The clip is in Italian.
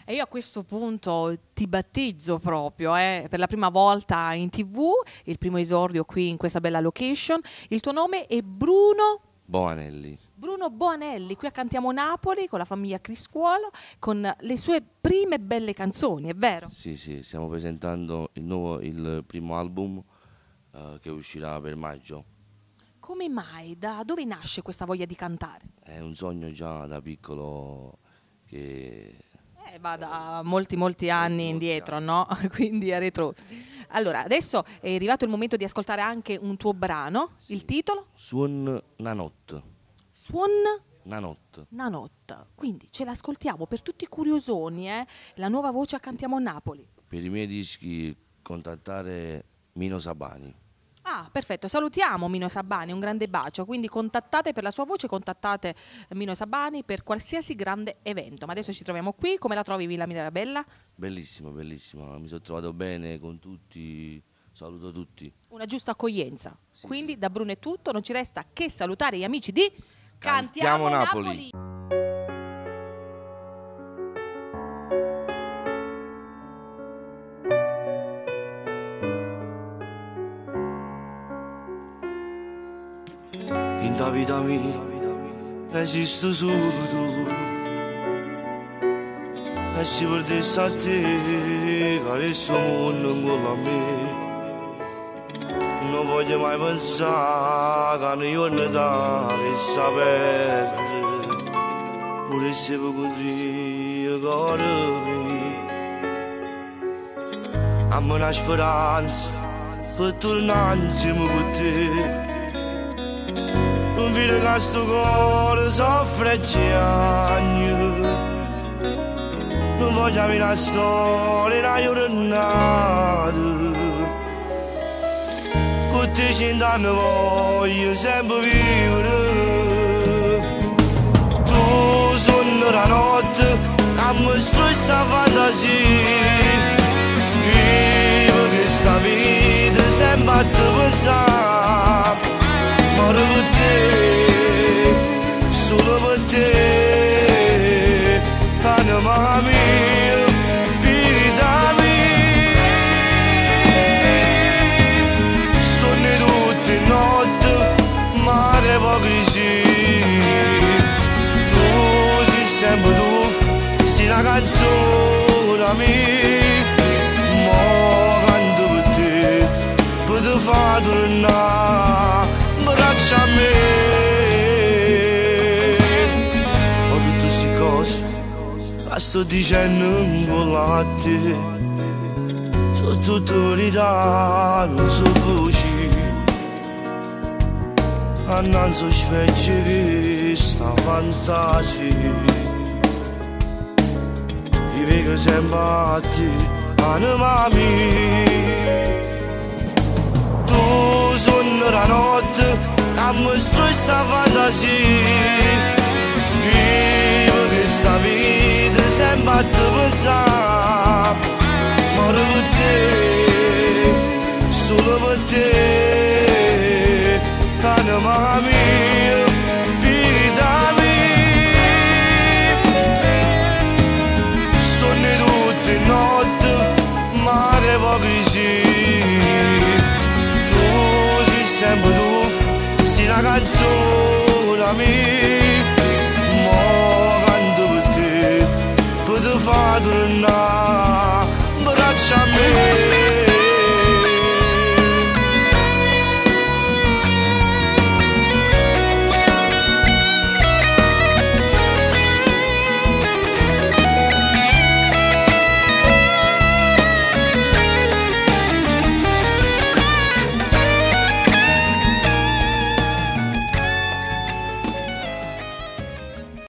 E io a questo punto ti battezzo proprio, per la prima volta in TV, il primo esordio qui in questa bella location. Il tuo nome è Bruno Boanelli. Bruno Boanelli, qui a Cantiamo Napoli con la famiglia Criscuolo, con le sue prime belle canzoni, è vero? Sì, stiamo presentando il primo album che uscirà per maggio. Come mai? Da dove nasce questa voglia di cantare? È un sogno già da piccolo che... Va da molti anni indietro, no? Quindi a retro. Allora, adesso è arrivato il momento di ascoltare anche un tuo brano. Sì. Il titolo? Suon Nanot. Suon Nanot. Nanot. Quindi ce l'ascoltiamo per tutti i curiosoni, la nuova voce a Cantiamo Napoli. Per i miei dischi contattare Mino Sabani. Ah, perfetto, salutiamo Mino Sabani, un grande bacio, quindi contattate per la sua voce, contattate Mino Sabani per qualsiasi grande evento. Ma adesso ci troviamo qui, come la trovi Villa Mirabella? Bellissimo, mi sono trovato bene con tutti, saluto tutti. Una giusta accoglienza, sì, quindi da Bruno è tutto, non ci resta che salutare gli amici di Cantiamo Napoli. In la vita mia esisto solo tu, e se perdessi a te che adesso mondo non a me, non voglio mai pensare che io ne dovessi perdere, pure se poco Dio cuore mio. Amma una speranza per tornare insieme con te. Non vedo che sto cuore soffre e piange. Non voglio avere una storia da giornata. Con te 100 anni voglio sempre vivere. Tu suoni la notte a mostrare sta fantasia. Vivo questa vita sempre a te pensare. Ma per te, solo per te, anima mia, vita mia. Sogni tutte notte, ma che ipocrisia. Tu sei sempre tu, sei la canzone mia. Mo canto per te, per te far tornare. Braccia a me, ma tutte queste cose la sto dicendo con la te, sono tutto verità, non so voci, a non so specchio che sta fantasia, io vedo sempre a te, anima mia. Tu suoni la notte a mostrare sta fantasia. Vivo questa vita sempre a te pensare. Ma per te, solo per te, anima mia, vita mia. Sogni tutte notte, ma che ipocrisia. Sempre tu, sei la canzone mia. Mo canto per te, per te far tornare, braccia a me.